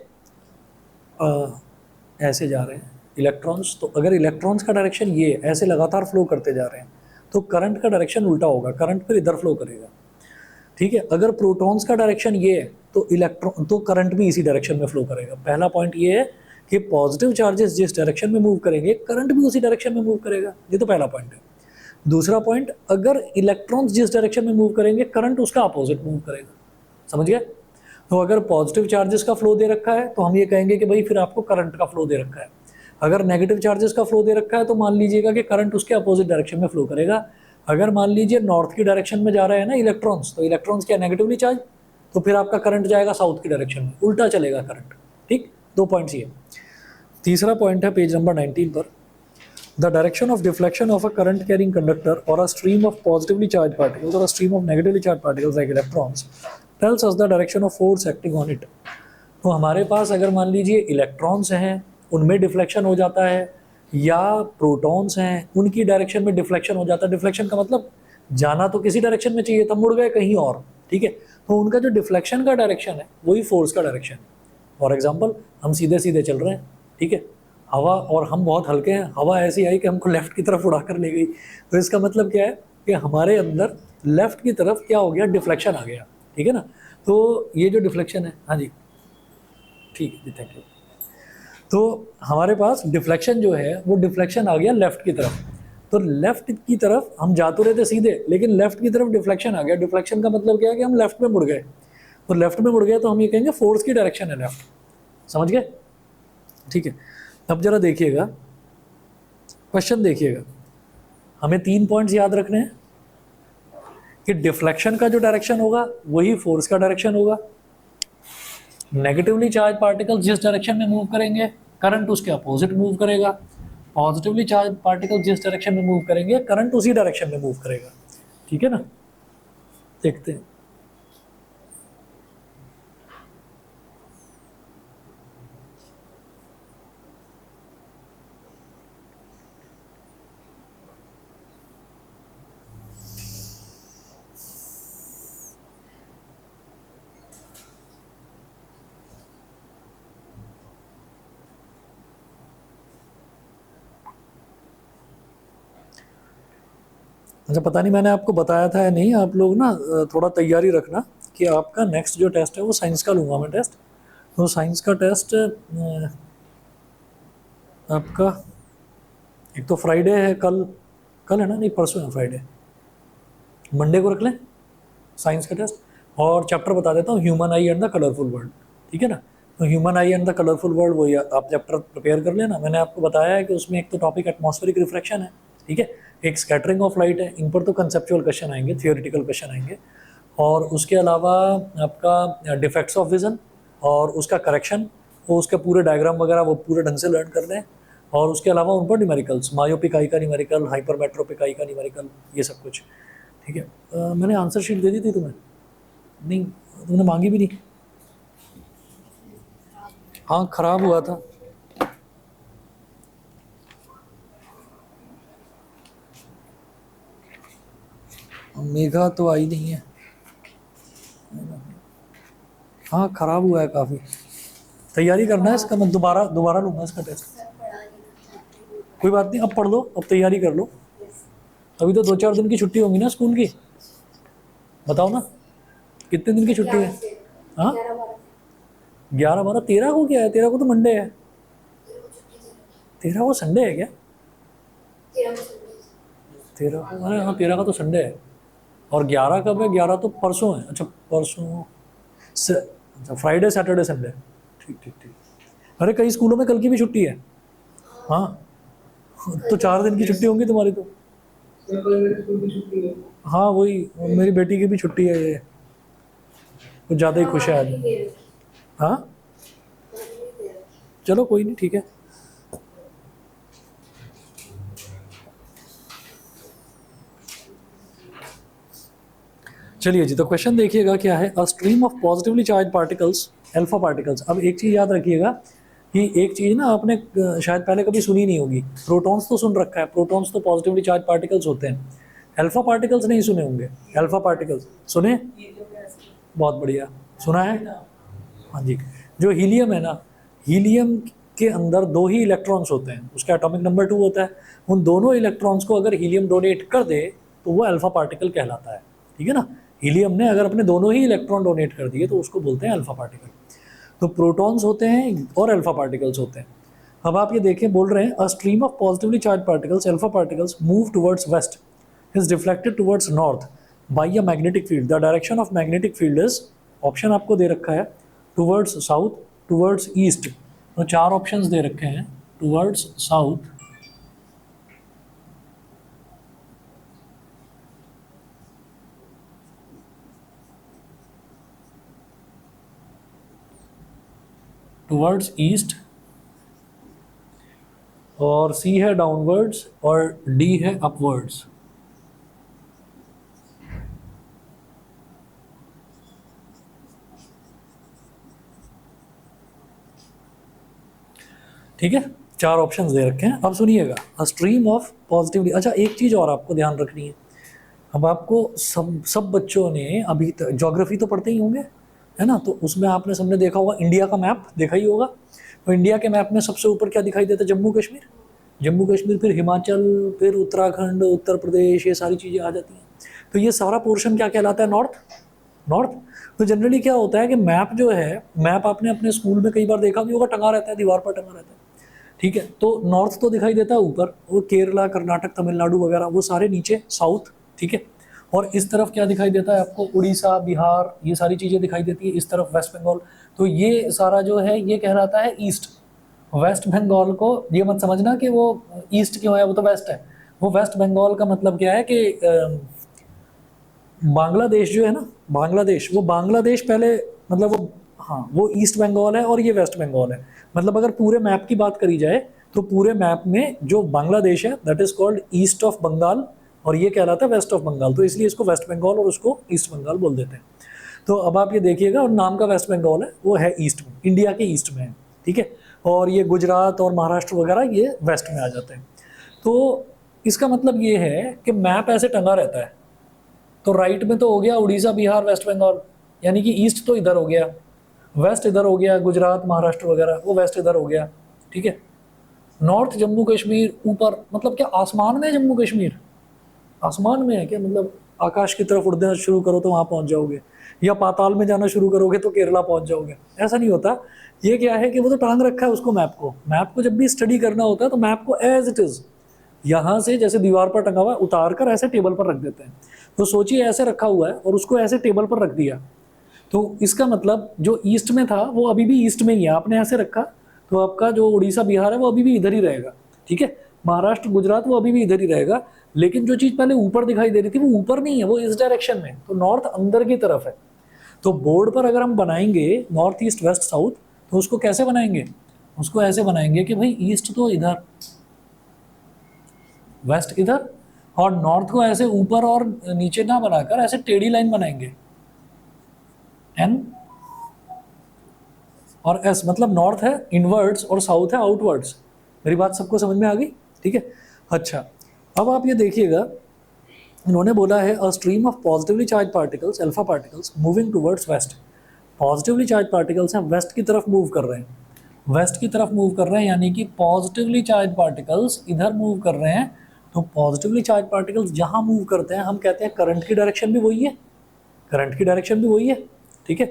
ऐसे जा रहे हैं इलेक्ट्रॉन्स, तो अगर इलेक्ट्रॉन्स का डायरेक्शन ये ऐसे लगातार फ्लो करते जा रहे हैं तो करंट का डायरेक्शन उल्टा होगा, करंट फिर इधर फ्लो करेगा। ठीक है, अगर प्रोटॉन्स का डायरेक्शन ये है तो इलेक्ट्रॉन, तो करंट भी इसी डायरेक्शन में फ्लो करेगा। पहला पॉइंट ये है कि पॉजिटिव चार्जेस जिस डायरेक्शन में मूव करेंगे करंट भी उसी डायरेक्शन में मूव करेगा। ये तो पहला पॉइंट है। दूसरा पॉइंट, अगर इलेक्ट्रॉन्स जिस डायरेक्शन में मूव करेंगे करंट उसका अपोजिट मूव करेगा। समझ गए? तो अगर पॉजिटिव चार्जेस का फ्लो दे रखा है तो हम ये कहेंगे कि भाई फिर आपको करंट का फ्लो दे रखा है। अगर नेगेटिव चार्जेस का फ्लो दे रखा है तो मान लीजिएगा कि करंट उसके अपोजिट डायरेक्शन में फ्लो करेगा। अगर मान लीजिए नॉर्थ की डायरेक्शन में जा रहे हैं ना इलेक्ट्रॉन्स, तो इलेक्ट्रॉन्स क्या नेगेटिवली चार्ज, तो फिर आपका करंट जाएगा साउथ की डायरेक्शन में, उल्टा चलेगा करंट। ठीक, दो पॉइंट्स ये। तीसरा पॉइंट है पेज नंबर 19 पर, the direction of deflection of a current carrying conductor और a stream of positively charge particles और a stream of negatively charge particles like electrons tells us the direction of force acting on it. तो हमारे पास अगर मान लीजिए electrons हैं, उनमें deflection हो जाता है, या प्रोटॉन्स हैं, उनकी डायरेक्शन में डिफ्लेक्शन हो जाता है। डिफ्लेक्शन का मतलब जाना तो किसी डायरेक्शन में चाहिए था, मुड़ गए कहीं और। ठीक है, तो उनका जो डिफ्लेक्शन का डायरेक्शन है वही फोर्स का डायरेक्शन है। फॉर एग्जाम्पल, हम सीधे सीधे चल रहे हैं, ठीक है, हवा, और हम बहुत हल्के हैं, हवा ऐसी आई कि हमको लेफ्ट की तरफ उड़ा कर ले गई। तो इसका मतलब क्या है कि हमारे अंदर लेफ्ट की तरफ क्या हो गया, डिफ्लेक्शन आ गया। ठीक है ना, तो ये जो डिफ्लेक्शन है, हाँ जी ठीक है जी, थैंक यू। तो हमारे पास डिफ्लेक्शन जो है वो डिफ्लेक्शन आ गया लेफ्ट की तरफ। तो लेफ्ट की तरफ हम जा तो रहे थे सीधे, लेकिन लेफ्ट की तरफ डिफ्लेक्शन आ गया। डिफ्लेक्शन का मतलब क्या है कि हम लेफ्ट में मुड़ गए। तो लेफ्ट में मुड़ गए तो हम ये कहेंगे फोर्स की डायरेक्शन है लेफ्ट। समझ गए? ठीक है, अब जरा देखिएगा क्वेश्चन, देखिएगा, हमें 3 पॉइंट्स याद रखने हैं कि डिफ्लेक्शन का जो डायरेक्शन होगा वही फोर्स का डायरेक्शन होगा। नेगेटिवली चार्ज पार्टिकल जिस डायरेक्शन में मूव करेंगे करंट उसके अपोजिट मूव करेगा। पॉजिटिवली चार्ज पार्टिकल जिस डायरेक्शन में मूव करेंगे करंट उसी डायरेक्शन में मूव करेगा। ठीक है ना, देखते हैं। अच्छा पता नहीं मैंने आपको बताया था या नहीं, आप लोग ना थोड़ा तैयारी रखना कि आपका नेक्स्ट जो टेस्ट है वो साइंस का लूँगा मैं टेस्ट। तो साइंस का टेस्ट आपका एक तो फ्राइडे है, कल कल है ना, नहीं परसों है फ्राइडे, मंडे को रख लें साइंस का टेस्ट। और चैप्टर बता देता हूँ, human I and the colourful world, ठीक है ना। तो human I and the colourful world वही आप चैप्टर प्रिपेयर कर लेना। मैंने आपको बताया है कि उसमें एक तो टॉपिक एटमॉस्फेरिक रिफ्रैक्शन है, ठीक है, एक स्कैटरिंग ऑफ लाइट है। इन पर तो कंसेप्चुअल क्वेश्चन आएंगे, थियोरिटिकल क्वेश्चन आएंगे। और उसके अलावा आपका डिफेक्ट्स ऑफ विजन और उसका करेक्शन, वो उसके पूरे डायग्राम वगैरह वो पूरे ढंग से लर्न कर लें। और उसके अलावा उन पर न्यूमेरिकल्स, मायोपिक आई का न्यूमेरिकल, हाइपरमेट्रोपिक आई का न्यूमेरिकल, ये सब कुछ, ठीक है। मैंने आंसर शीट दे दी थी तुम्हें? नहीं, तुमने मांगी भी नहीं। हाँ खराब हुआ था। मेघा तो आई नहीं है। हाँ खराब हुआ है काफ़ी। तैयारी करना है इसका, मैं दोबारा दोबारा लूँगा इसका टेस्ट। कोई बात नहीं, अब पढ़ लो, अब तैयारी कर लो। अभी तो 2-4 दिन की छुट्टी होंगी ना स्कूल की, बताओ ना कितने दिन की छुट्टी है? हाँ 11-12, 13 को क्या है? 13 को तो मंडे है। 13 को संडे है क्या? 13 को, अरे हाँ 13 का तो संडे है। और 11 कब है? 11 तो परसों है। अच्छा परसों अच्छा फ्राइडे सैटरडे संडे, ठीक ठीक ठीक। अरे कई स्कूलों में कल की भी छुट्टी है। हाँ तो 4 दिन की छुट्टी होंगी तुम्हारी तो। हाँ वही, मेरी बेटी की भी छुट्टी है, ये कुछ ज़्यादा ही खुश है आज। हाँ चलो कोई नहीं, ठीक है। चलिए जी, तो क्वेश्चन देखिएगा क्या है। अ stream of positively charge particles, alpha particles. अब एक चीज़ याद रखिएगा कि एक चीज़ ना आपने शायद पहले कभी सुनी नहीं होगी। प्रोटॉन्स तो सुन रखा है, प्रोटॉन्स तो पॉजिटिवली चार्ज पार्टिकल्स होते हैं। अल्फा पार्टिकल्स नहीं सुने होंगे। अल्फा पार्टिकल्स सुने? बहुत बढ़िया, सुना है। हाँ जी, जो हीलियम है ना, हीलियम के अंदर 2 ही इलेक्ट्रॉन्स होते हैं, उसका एटॉमिक नंबर 2 होता है। उन दोनों इलेक्ट्रॉन्स को अगर हीलियम डोनेट कर दे तो वो अल्फा पार्टिकल कहलाता है, ठीक है ना। हीलियम ने अगर अपने दोनों ही इलेक्ट्रॉन डोनेट कर दिए तो उसको बोलते हैं अल्फा पार्टिकल। तो प्रोटॉन्स होते हैं और अल्फा पार्टिकल्स होते हैं। अब आप ये देखें, बोल रहे हैं अ stream of positively charge particles, alpha particles, move towards waste, is deflected towards north by a magnetic field. The direction of magnetic field is, option आपको दे रखा है, टुवर्ड्स साउथ, टुवर्ड्स ईस्ट। तो 4 ऑप्शंस दे रखे हैं, टुवर्ड्स साउथ, टुवर्ड्स ईस्ट, और सी है downwards, और D है अपवर्ड्स। ठीक है, 4 ऑप्शंस दे रखे हैं। अब सुनिएगा, अ स्ट्रीम ऑफ पॉजिटिवली। अच्छा एक चीज़ और आपको ध्यान रखनी है। अब आपको सब बच्चों ने अभी तक ज्योग्राफी तो पढ़ते ही होंगे, है ना। तो उसमें आपने सबने देखा होगा, इंडिया का मैप देखा ही होगा। तो इंडिया के मैप में सबसे ऊपर क्या दिखाई देता है? जम्मू कश्मीर। जम्मू कश्मीर, फिर हिमाचल, फिर उत्तराखंड, उत्तर प्रदेश, ये सारी चीज़ें आ जाती हैं। तो ये सारा पोर्शन क्या कहलाता है? नॉर्थ। नॉर्थ। तो जनरली क्या होता है कि मैप जो है, मैप आपने अपने स्कूल में कई बार देखा भी होगा, टंगा रहता है, दीवार पर टंगा रहता है, ठीक है। तो नॉर्थ तो दिखाई देता है ऊपर, वो केरला, कर्नाटक, तमिलनाडु वगैरह वो सारे नीचे साउथ, ठीक है। और इस तरफ क्या दिखाई देता है आपको? उड़ीसा, बिहार, ये सारी चीज़ें दिखाई देती है। इस तरफ वेस्ट बंगाल। तो ये सारा जो है ये कहलाता है ईस्ट। वेस्ट बंगाल को ये मत समझना कि वो ईस्ट क्यों है, वो तो वेस्ट है। वो वेस्ट बंगाल का मतलब क्या है कि बांग्लादेश जो है ना, बांग्लादेश, वो बांग्लादेश पहले, मतलब वो, हाँ वो ईस्ट बंगाल है और ये वेस्ट बंगाल है। मतलब अगर पूरे मैप की बात करी जाए तो पूरे मैप में जो बांग्लादेश है that is called east of Bengal, और ये कहलाता है वेस्ट ऑफ बंगाल। तो इसलिए इसको वेस्ट बंगाल और उसको ईस्ट बंगाल बोल देते हैं। तो अब आप ये देखिएगा, और नाम का वेस्ट बंगाल है, वो है ईस्ट में, इंडिया के ईस्ट में है, ठीक है। और ये गुजरात और महाराष्ट्र वगैरह ये वेस्ट में आ जाते हैं। तो इसका मतलब ये है कि मैप ऐसे टंगा रहता है। तो राइट में तो हो गया उड़ीसा, बिहार, वेस्ट बंगाल, यानी कि ईस्ट तो इधर हो गया, वेस्ट इधर हो गया, गुजरात, महाराष्ट्र वगैरह वो वेस्ट इधर हो गया, ठीक है। नॉर्थ जम्मू कश्मीर ऊपर, मतलब क्या आसमान में जम्मू कश्मीर? आसमान में है क्या, मतलब आकाश की तरफ उड़ना शुरू करो तो वहाँ पहुँच जाओगे, या पाताल में जाना शुरू करोगे तो केरला पहुँच जाओगे, ऐसा नहीं होता। ये क्या है कि वो तो टांग रखा है उसको मैप को जब भी स्टडी करना होता है तो मैप को एज इट इज़ यहाँ से जैसे दीवार पर टंगा हुआ है उतार कर ऐसे टेबल पर रख देते हैं। तो सोचिए ऐसे रखा हुआ है और उसको ऐसे टेबल पर रख दिया, तो इसका मतलब जो ईस्ट में था वो अभी भी ईस्ट में ही है, आपने ऐसे रखा तो आपका जो उड़ीसा बिहार है वो अभी भी इधर ही रहेगा, ठीक है। महाराष्ट्र गुजरात वो अभी भी इधर ही रहेगा, लेकिन जो चीज़ पहले ऊपर दिखाई दे रही थी वो ऊपर नहीं है, वो इस डायरेक्शन में, तो नॉर्थ अंदर की तरफ है। तो बोर्ड पर अगर हम बनाएंगे नॉर्थ ईस्ट वेस्ट साउथ, तो उसको कैसे बनाएंगे, उसको ऐसे बनाएंगे कि भाई ईस्ट तो इधर, वेस्ट इधर, और नॉर्थ को ऐसे ऊपर और नीचे ना बनाकर ऐसे टेढ़ी लाइन बनाएंगे, एन और एस, मतलब नॉर्थ है इनवर्ड्स और साउथ है आउटवर्ड्स। मेरी बात सबको समझ में आ गई, ठीक है। अच्छा, अब आप ये देखिएगा, इन्होंने बोला है अ stream of positively charge particles alpha particles moving towards waste. Positively charge particles हैं वेस्ट की तरफ मूव कर रहे हैं, वेस्ट की तरफ मूव कर रहे हैं, यानी कि पॉजिटिवली चार्ज पार्टिकल्स इधर मूव कर रहे हैं। तो पॉजिटिवली चार्ज पार्टिकल्स जहाँ मूव करते हैं हम कहते हैं करंट की डायरेक्शन भी वही है, करंट की डायरेक्शन भी वही है, ठीक है।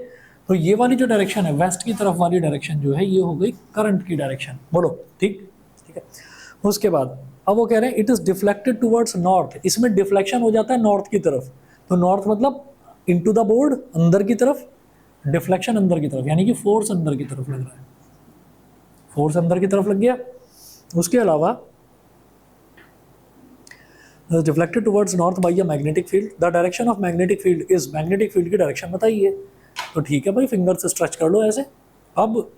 तो ये वाली जो डायरेक्शन है वेस्ट की तरफ वाली डायरेक्शन जो है ये हो गई करंट की डायरेक्शन, बोलो ठीक, ठीक है। उसके बाद अब वो कह रहे हैं it is deflected towards north, इसमें डिफ्लेक्शन हो जाता है नॉर्थ की तरफ। तो नॉर्थ मतलब इनटू द बोर्ड, अंदर की तरफ, डिफ्लेक्शन अंदर की तरफ, यानी कि फोर्स अंदर की तरफ लग रहा है, फोर्स अंदर की तरफ लग गया। उसके अलावा deflected towards north bye a magnetic field, the direction of magnetic field is, magnetic field की डायरेक्शन बताइए। तो ठीक है भाई, फिंगर से स्ट्रेच कर लो ऐसे। अब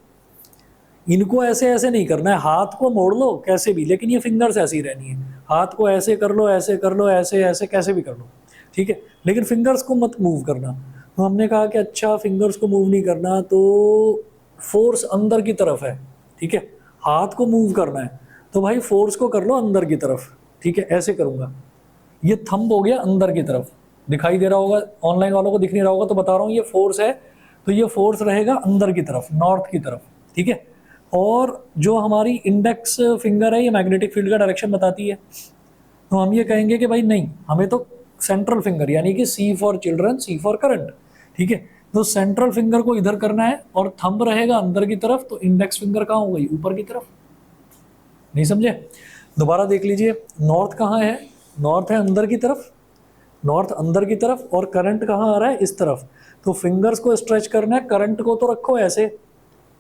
इनको ऐसे ऐसे नहीं करना है, हाथ को मोड़ लो कैसे भी, लेकिन ये फिंगर से ऐसी रहनी है। हाथ को ऐसे कर लो, ऐसे कर लो, ऐसे ऐसे कैसे भी कर लो, ठीक है, लेकिन फिंगर्स को मत मूव करना। तो हमने कहा कि अच्छा फिंगर्स को मूव नहीं करना, तो फोर्स अंदर की तरफ है, ठीक है, हाथ को मूव करना है, तो भाई फोर्स को कर लो अंदर की तरफ, ठीक है, ऐसे करूँगा। ये थंब हो गया अंदर की तरफ, दिखाई दे रहा होगा, ऑनलाइन वालों को दिख नहीं रहा होगा तो बता रहा हूँ, ये फोर्स है, तो ये फोर्स रहेगा अंदर की तरफ, नॉर्थ की तरफ, ठीक है। और जो हमारी इंडेक्स फिंगर है ये मैग्नेटिक फील्ड का डायरेक्शन बताती है, तो हम ये कहेंगे कि भाई नहीं, हमें तो सेंट्रल फिंगर यानी कि C for children, C for current, ठीक है। तो सेंट्रल फिंगर को इधर करना है और थंब रहेगा अंदर की तरफ, तो इंडेक्स फिंगर कहाँ हो गई, ऊपर की तरफ। नहीं समझे, दोबारा देख लीजिए, नॉर्थ कहाँ है, नॉर्थ है अंदर की तरफ, नॉर्थ अंदर की तरफ, और करंट कहाँ आ रहा है, इस तरफ। तो फिंगर्स को स्ट्रेच करना है, करंट को तो रखो ऐसे,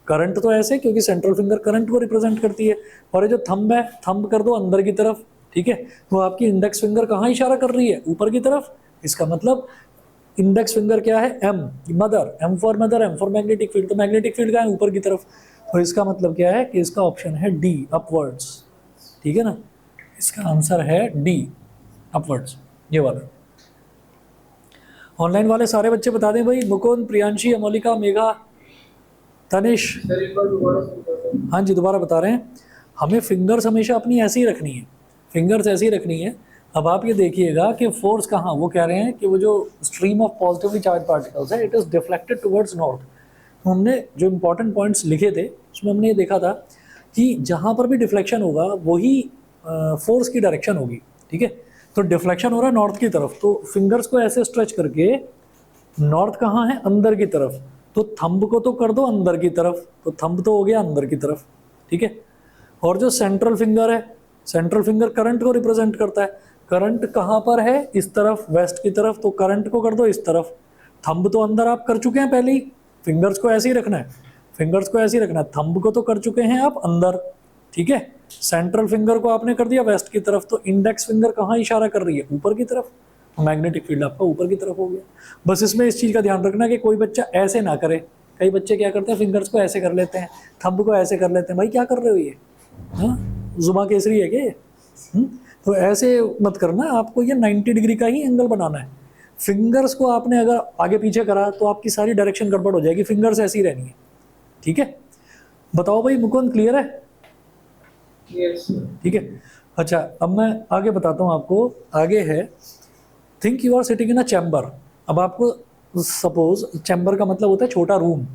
करंट तो ऐसे क्योंकि सेंट्रल फिंगर करंट को रिप्रेजेंट करती है, और ये जो थंब है थंब कर दो अंदर की तरफ, ठीक है। तो आपकी इंडेक्स फिंगर कहाँ इशारा कर रही है, ऊपर की तरफ। इसका मतलब इंडेक्स फिंगर क्या है, M, mother, M for mother, M for magnetic field, तो मैग्नेटिक फील्ड का है ऊपर की तरफ। तो इसका मतलब क्या है कि इसका ऑप्शन है डी, अपवर्ड्स, ठीक है ना, इसका आंसर है डी, अपवर्ड्स, ये वाला। ऑनलाइन वाले सारे बच्चे बता दें भाई, मुकुंद, प्रियांशी, अमोलिका, मेघा, तनिष। हाँ जी, दोबारा बता रहे हैं, हमें फिंगर्स हमेशा अपनी ऐसी ही रखनी है, फिंगर्स ऐसी ही रखनी है। अब आप ये देखिएगा कि फोर्स कहाँ, वो कह रहे हैं कि वो जो stream of positively charge particles है it is deflected towards north. तो हमने जो इंपॉर्टेंट पॉइंट्स लिखे थे उसमें हमने ये देखा था कि जहाँ पर भी डिफ्लेक्शन होगा वही फोर्स की डायरेक्शन होगी, ठीक है। तो डिफ्लेक्शन हो रहा है नॉर्थ की तरफ, तो फिंगर्स को ऐसे स्ट्रेच करके, नॉर्थ कहाँ है, अंदर की तरफ, तो थंब को तो कर दो अंदर की तरफ, तो थंब तो हो गया अंदर की तरफ, ठीक है। और जो सेंट्रल फिंगर है, सेंट्रल फिंगर करंट को रिप्रेजेंट करता है, करंट कहाँ पर है, इस तरफ, वेस्ट की तरफ, तो करंट को कर दो इस तरफ। थंब तो अंदर आप कर चुके हैं पहले ही, फिंगर्स को ऐसे ही रखना है, फिंगर्स को ऐसे ही रखना है, थंब को तो कर चुके हैं आप अंदर, ठीक है। सेंट्रल फिंगर को आपने कर दिया वेस्ट की तरफ, तो इंडेक्स फिंगर कहाँ इशारा कर रही है, ऊपर की तरफ, मैग्नेटिक फील्ड आपका ऊपर की तरफ हो गया। बस इसमें इस चीज़ का ध्यान रखना कि कोई बच्चा ऐसे ना करे, कई बच्चे क्या करते हैं, फिंगर्स को ऐसे कर लेते हैं, थंब को ऐसे कर लेते हैं, भाई क्या कर रहे हो ये, हाँ जुमा केसरी है क्या ये? तो ऐसे मत करना, आपको ये 90 डिग्री का ही एंगल बनाना है। फिंगर्स को आपने अगर आगे पीछे करा तो आपकी सारी डायरेक्शन गड़बड़ हो जाएगी, फिंगर्स ऐसी रहनी है, ठीक है। बताओ भाई मुकुंद, क्लियर है? यस ठीक है। अच्छा, अब मैं आगे बताता हूँ आपको, आगे है think you are sitting in a chamber. अब आपको सपोज चैम्बर का मतलब होता है छोटा रूम,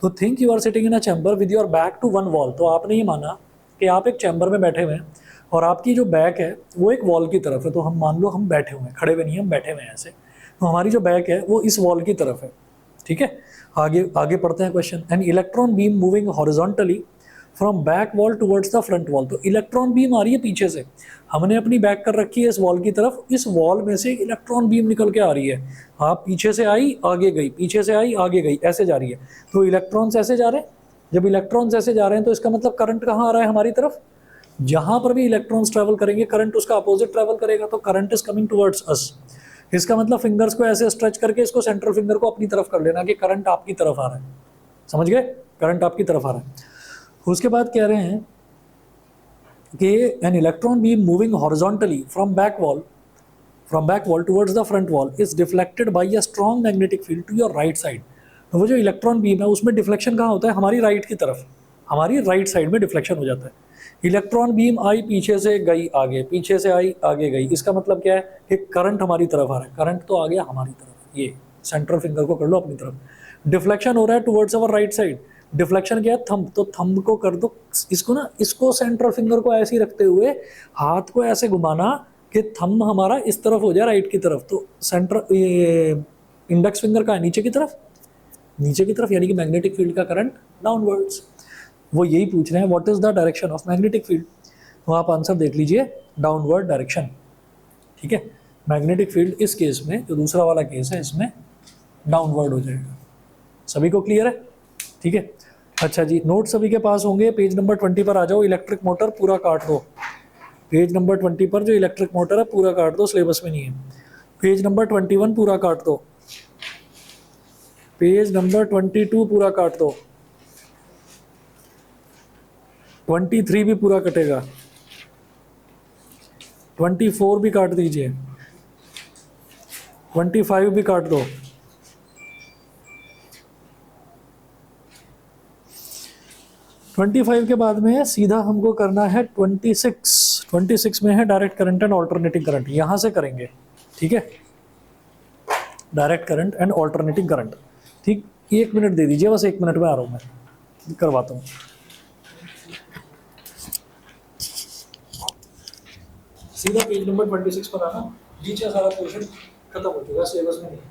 तो think you are sitting in a chamber with your back to one wall. तो आपने ये माना कि आप एक चैम्बर में बैठे हुए हैं और आपकी जो बैक है वो एक वॉल की तरफ है, तो हम मान लो हम बैठे हुए हैं, खड़े हुए नहीं, हम बैठे हुए हैं ऐसे, तो हमारी जो बैक है वो इस वॉल की तरफ है, ठीक है। आगे आगे पढ़ते हैं question. N electron beam moving horizontally from back wall towards the front wall, तो इलेक्ट्रॉन बीम आ रही है पीछे से, हमने अपनी बैक कर रखी है इस वॉल की तरफ, इस वॉल में से इलेक्ट्रॉन बीम निकल के आ रही है, हाँ पीछे से आई आगे गई, पीछे से आई आगे गई, ऐसे जा रही है। तो इलेक्ट्रॉन्स ऐसे जा रहे हैं, जब इलेक्ट्रॉन्स ऐसे जा रहे हैं तो इसका मतलब करंट कहाँ आ रहा है, हमारी तरफ। जहां पर भी इलेक्ट्रॉन्स ट्रैवल करेंगे करंट उसका अपोजिट ट्रैवल करेगा, तो करंट इज कमिंग टुवर्ड्स अस। इसका मतलब फिंगर्स को ऐसे स्ट्रेच करके इसको सेंट्रल फिंगर को अपनी तरफ कर लेना कि करंट आपकी तरफ आ रहा है, समझ गए, करंट आपकी तरफ आ रहा है। उसके बाद कह रहे हैं कि an electron beam moving horizontally from back wall towards the front wall is deflected by a strong magnetic field to your right side. तो वो जो इलेक्ट्रॉन बीम है उसमें डिफ्लेक्शन कहाँ होता है, हमारी राइट की तरफ, हमारी राइट साइड में डिफ्लेक्शन हो जाता है। इलेक्ट्रॉन बीम आई पीछे से गई आगे, पीछे से आई आगे गई, इसका मतलब क्या है कि करंट हमारी तरफ आ रहा है, करंट तो आ गया हमारी तरफ, ये सेंट्रल फिंगर को कर लो अपनी तरफ। डिफ्लेक्शन हो रहा है towards our right side, deflection क्या है, थंब, तो थंब को कर दो, इसको ना, इसको सेंट्रल फिंगर को ऐसे ही रखते हुए हाथ को ऐसे घुमाना कि थंब हमारा इस तरफ हो जाए, राइट की तरफ, तो सेंट्रल ये इंडेक्स फिंगर का है नीचे की तरफ, नीचे की तरफ, यानी कि मैग्नेटिक फील्ड का करंट डाउनवर्ड्स। वो यही पूछ रहे हैं what is the direction of magnetic field, तो आप आंसर देख लीजिए डाउनवर्ड डायरेक्शन, ठीक है। मैग्नेटिक फील्ड इस केस में, जो दूसरा वाला केस है, इसमें डाउनवर्ड हो जाएगा। सभी को क्लियर है, ठीक है। अच्छा जी, नोट सभी के पास होंगे, पेज नंबर 20 पर आ जाओ। इलेक्ट्रिक मोटर पूरा काट दो, पेज नंबर 20 पर जो इलेक्ट्रिक मोटर है पूरा काट दो, सिलेबस में नहीं है। पेज नंबर 21 पूरा काट दो, पेज नंबर 22 पूरा काट दो, 23 भी पूरा कटेगा, 24 भी काट दीजिए, 25 भी काट दो, 25 के बाद में सीधा हमको करना है 26 में है direct current and alternating current, यहाँ से करेंगे, ठीक है। Direct current and alternating current, ठीक। 1 मिनट दे दीजिए बस, 1 मिनट में आ रहा हूँ मैं, करवाता हूँ। सीधा पेज नंबर 26 पर आना, नीचे सारा पोर्शन खत्म हो चुका है, सिलेबस में नहीं है।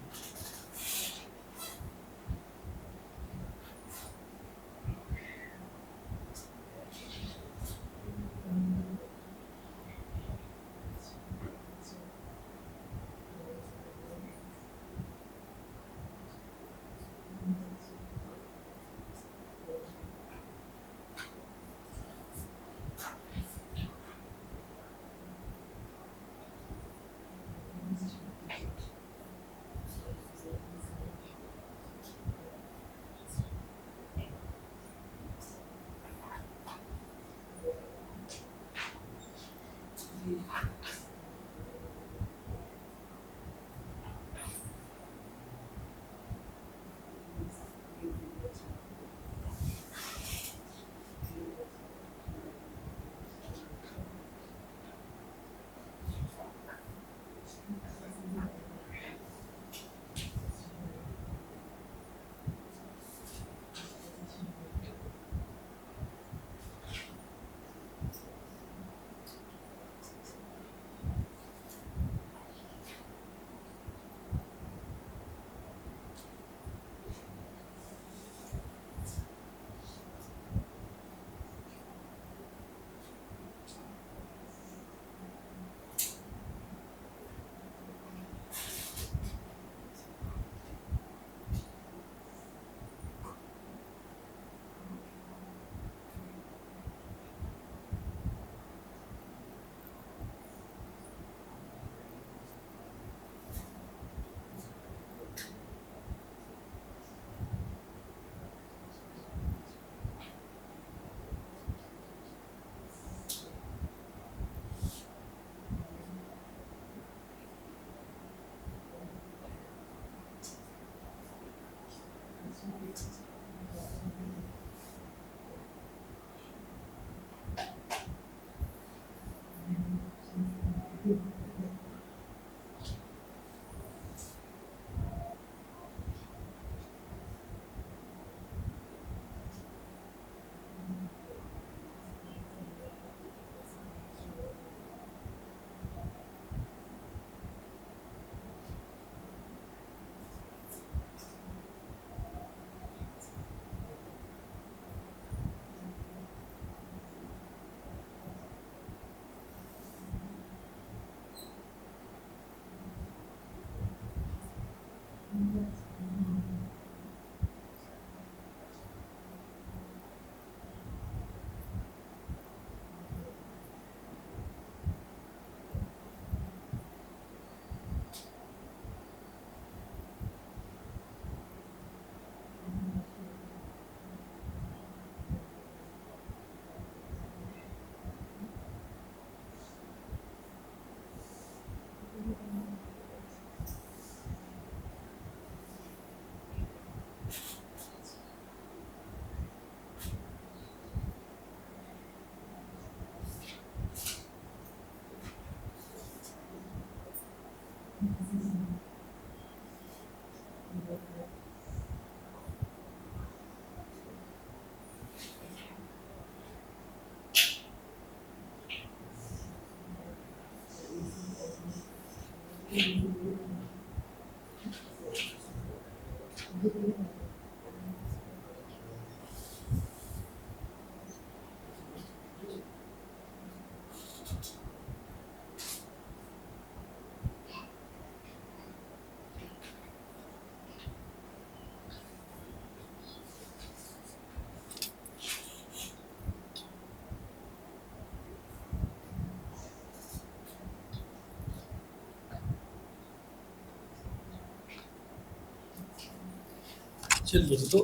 चलिए तो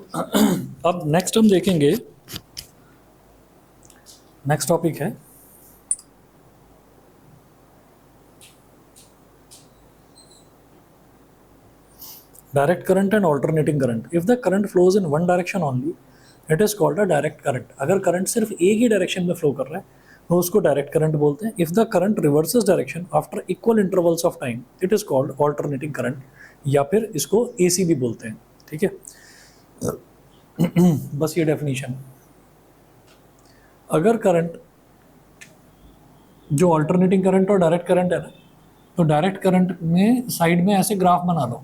अब नेक्स्ट हम देखेंगे, नेक्स्ट टॉपिक है direct current and alternating current. If the current flows in one direction only it is called a direct current. अगर करंट सिर्फ एक ही डायरेक्शन में फ्लो कर रहा है तो उसको डायरेक्ट करंट बोलते हैं। If the current reverses direction after equal intervals of time it is called alternating current, या फिर इसको एसी भी बोलते हैं। ठीक है, बस ये डेफिनेशन। अगर करंट जो ऑल्टरनेटिंग करंट और डायरेक्ट करंट है ना, तो डायरेक्ट करंट में साइड में ऐसे ग्राफ बना लो,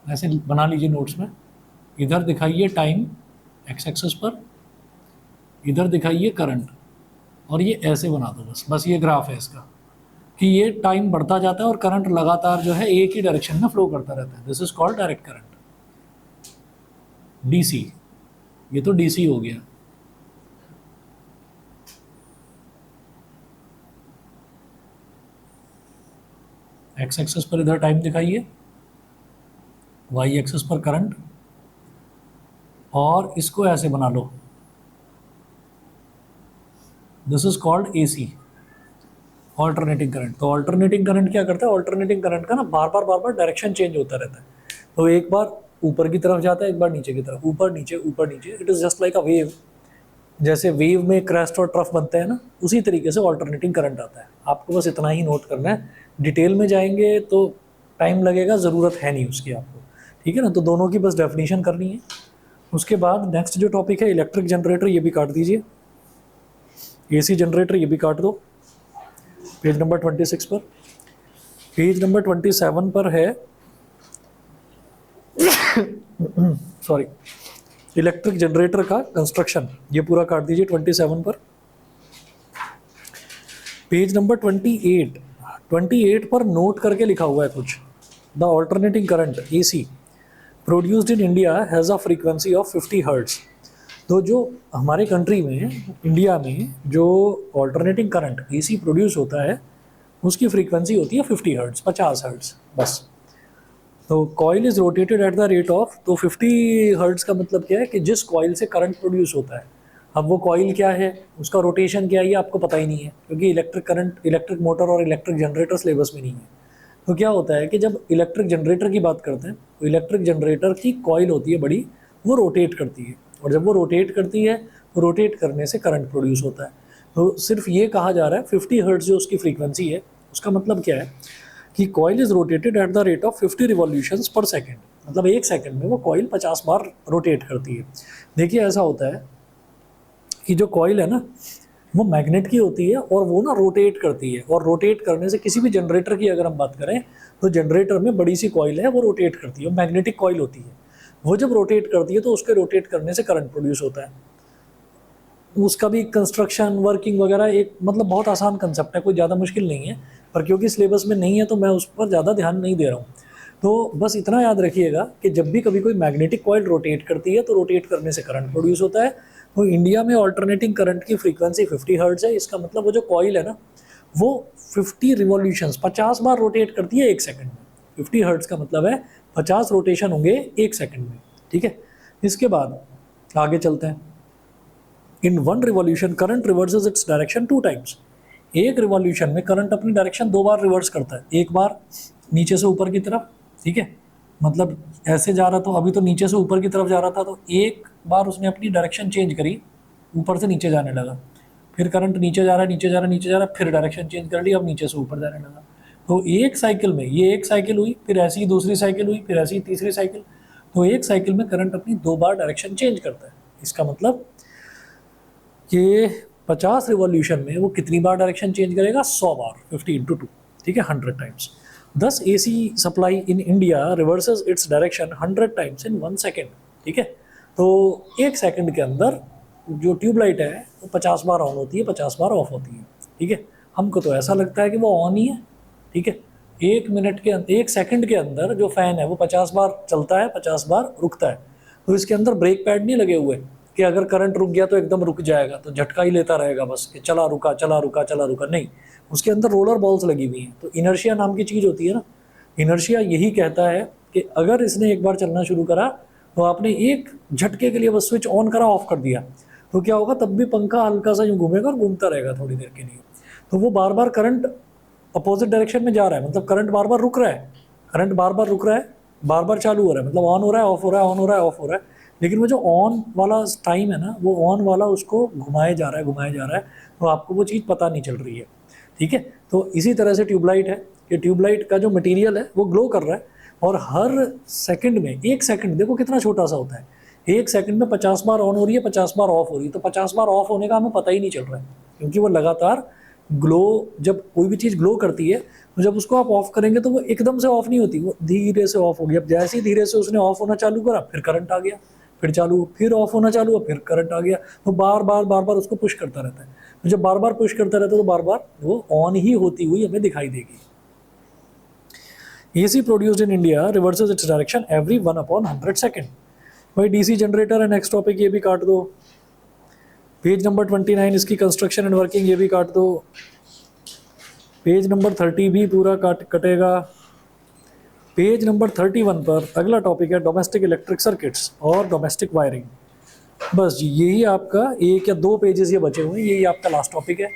ऐसे बना लीजिए नोट्स में। इधर दिखाइए टाइम एक्स एक्सिस पर, इधर दिखाइए करंट, और ये ऐसे बना दो। बस ये ग्राफ है इसका कि ये टाइम बढ़ता जाता है और करंट लगातार जो है एक ही डायरेक्शन में फ्लो करता रहता है। This is called direct current, DC. ये तो डीसी हो गया। एक्स एक्सिस पर इधर टाइम दिखाइए, वाई एक्सिस पर करंट, और इसको ऐसे बना लो। This is called AC, alternating current. तो ऑल्टरनेटिंग करंट क्या करता है, ऑल्टरनेटिंग करंट का ना बार बार डायरेक्शन चेंज होता रहता है। तो एक बार ऊपर की तरफ जाता है, एक बार नीचे की तरफ, ऊपर नीचे ऊपर नीचे। It is just like a wave. जैसे वेव में क्रेस्ट और ट्रफ बनते हैं ना, उसी तरीके से ऑल्टरनेटिंग करंट आता है। आपको बस इतना ही नोट करना है। डिटेल में जाएंगे तो टाइम लगेगा, ज़रूरत है नहीं उसकी आपको। ठीक है ना, तो दोनों की बस डेफिनेशन करनी है। उसके बाद नेक्स्ट जो टॉपिक है इलेक्ट्रिक जनरेटर, ये भी काट दीजिए। एसी जनरेटर ये भी काट दो, पेज नंबर 26 पर। पेज नंबर 27 पर है सॉरी, इलेक्ट्रिक जनरेटर का कंस्ट्रक्शन, ये पूरा काट दीजिए 27 पर। पेज नंबर 28 पर नोट करके लिखा हुआ है कुछ। The alternating current AC produced in India has a frequency of 50 hertz. तो जो हमारे कंट्री में, इंडिया में, जो ऑल्टरनेटिंग करंट एसी प्रोड्यूस होता है उसकी फ्रीक्वेंसी होती है 50 हर्ट्ज, 50 हर्ट्ज बस। तो coil is rotated at the rate of, तो 50 हर्ट्ज का मतलब क्या है कि जिस कॉइल से करंट प्रोड्यूस होता है। अब वो कॉइल क्या है, उसका रोटेशन क्या है, ये आपको पता ही नहीं है, क्योंकि इलेक्ट्रिक करंट, इलेक्ट्रिक मोटर और इलेक्ट्रिक जनरेटर सिलेबस में नहीं है। तो क्या होता है कि जब इलेक्ट्रिक जनरेटर की बात करते हैं तो इलेक्ट्रिक जनरेटर की कॉइल होती है बड़ी, वो रोटेट करती है, और जब वो रोटेट करती है तो रोटेट करने से करंट प्रोड्यूस होता है। तो सिर्फ ये कहा जा रहा है 50 हर्ट्ज जो उसकी फ्रीक्वेंसी है, उसका मतलब क्या है कि coil is rotated at the rate of 50 revolutions पर सेकेंड। मतलब एक सेकंड में वो कॉइल 50 बार रोटेट करती है। देखिए ऐसा होता है कि जो कॉइल है ना, वो मैग्नेट की होती है और वो ना रोटेट करती है, और रोटेट करने से, किसी भी जनरेटर की अगर हम बात करें तो जनरेटर में बड़ी सी कॉइल है, वो रोटेट करती है, वो मैग्नेटिक कॉइल होती है। वो जब रोटेट करती है तो उसके रोटेट करने से करंट प्रोड्यूस होता है। उसका भी कंस्ट्रक्शन, वर्किंग वगैरह एक मतलब बहुत आसान कंसेप्ट है, कोई ज़्यादा मुश्किल नहीं है, पर क्योंकि सिलेबस में नहीं है तो मैं उस पर ज़्यादा ध्यान नहीं दे रहा हूँ। तो बस इतना याद रखिएगा कि जब भी कभी कोई मैग्नेटिक कॉइल रोटेट करती है तो रोटेट करने से करंट प्रोड्यूस होता है। तो इंडिया में ऑल्टरनेटिंग करंट की फ्रीक्वेंसी 50 हर्ट्ज है। इसका मतलब वो जो कॉइल है ना, वो 50 रिवॉल्यूशंस, 50 बार रोटेट करती है एक सेकंड में। 50 हर्ट्ज का मतलब है 50 रोटेशन होंगे एक सेकंड में। ठीक है, इसके बाद आगे चलते हैं। In one revolution current reverses its direction 2 times. एक रिवॉल्यूशन में करंट अपनी डायरेक्शन 2 बार रिवर्स करता है। एक बार नीचे से ऊपर की तरफ, ठीक है, मतलब ऐसे जा रहा, तो अभी तो नीचे से ऊपर की तरफ जा रहा था, तो एक बार उसने अपनी डायरेक्शन चेंज करी, ऊपर से नीचे जाने लगा। फिर करंट नीचे जा रहा है, नीचे जा रहा है, नीचे जा रहा है, फिर डायरेक्शन चेंज कर ली, अब नीचे से ऊपर जाने लगा। तो एक साइकिल में ये एक साइकिल हुई, फिर ऐसी दूसरी साइकिल हुई, फिर ऐसी तीसरी साइकिल, तो एक साइकिल में करंट अपनी 2 बार डायरेक्शन चेंज करता है। इसका मतलब कि 50 रिवॉल्यूशन में वो कितनी बार डायरेक्शन चेंज करेगा? 100 बार, 50 × 2, ठीक है, 100 टाइम्स। दस AC supply in India reverses its direction 100 times in 1 second, ठीक है। तो एक सेकंड के अंदर जो ट्यूबलाइट है वो 50 बार ऑन होती है, 50 बार ऑफ होती है, ठीक है। हमको तो ऐसा लगता है कि वो ऑन ही है, ठीक है। एक सेकंड के अंदर जो फ़ैन है वो 50 बार चलता है, 50 बार रुकता है। तो इसके अंदर ब्रेक पैड नहीं लगे हुए कि अगर करंट रुक गया तो एकदम रुक जाएगा, तो झटका ही लेता रहेगा बस कि चला रुका चला रुका चला रुका, नहीं। उसके अंदर रोलर बॉल्स लगी हुई हैं। तो इनर्शिया नाम की चीज़ होती है ना, इनर्शिया यही कहता है कि अगर इसने एक बार चलना शुरू करा तो आपने एक झटके के लिए बस स्विच ऑन करा, ऑफ कर दिया, तो क्या होगा? तब भी पंखा हल्का सा यूँ घूमेगा और घूमता रहेगा थोड़ी देर के लिए। तो वो बार बार करंट अपोजिट डायरेक्शन में जा रहा है, मतलब करंट बार बार रुक रहा है, करंट बार बार रुक रहा है, बार बार चालू हो रहा है, मतलब ऑन हो रहा है, ऑफ हो रहा है, ऑन हो रहा है, ऑफ हो रहा है। लेकिन वो जो ऑन वाला टाइम है ना, वो ऑन वाला उसको घुमाया जा रहा है, घुमाया जा रहा है, तो आपको वो चीज़ पता नहीं चल रही है, ठीक है। तो इसी तरह से ट्यूबलाइट है कि ट्यूबलाइट का जो मटेरियल है वो ग्लो कर रहा है, और हर सेकंड में, एक सेकंड देखो कितना छोटा सा होता है, एक सेकंड में 50 बार ऑन हो रही है, 50 बार ऑफ हो रही है। तो 50 बार ऑफ होने का हमें पता ही नहीं चल रहा है, क्योंकि वो लगातार ग्लो, जब कोई भी चीज़ ग्लो करती है तो जब उसको आप ऑफ करेंगे तो वो एकदम से ऑफ नहीं होती, वो धीरे से ऑफ होगी। अब जैसे ही धीरे से उसने ऑफ होना चालू करा, फिर करंट आ गया, फिर चालू, फिर ऑफ होना चालू हुआ, फिर करंट आ गया। तो बार बार उसको पुश करता रहता है। तो जब बार बार पुश करता रहता है तो बार बार वो ऑन ही होती हुई हमें दिखाई देगी। AC produced in India reverses its direction every 1/100 second. भाई DC जनरेटर है नेक्स्ट टॉपिक, ये भी काट दो। पेज नंबर 29 इसकी कंस्ट्रक्शन एंड वर्किंग, ये भी काट दो। पेज नंबर 30 भी पूरा कटेगा। पेज नंबर 31 पर अगला टॉपिक है डोमेस्टिक इलेक्ट्रिक सर्किट्स और डोमेस्टिक वायरिंग। बस जी यही आपका 1 या 2 पेजेस ये बचे हुए हैं, यही आपका लास्ट टॉपिक है।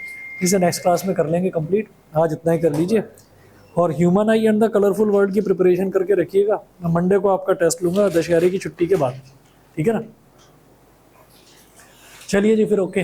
इसे नेक्स्ट क्लास में कर लेंगे कंप्लीट, आज इतना ही कर लीजिए। और human I and the colourful world की प्रिपरेशन करके रखिएगा। मैं मंडे को आपका टेस्ट लूँगा दशहरे की छुट्टी के बाद, ठीक है ना। चलिए जी फिर, ओके।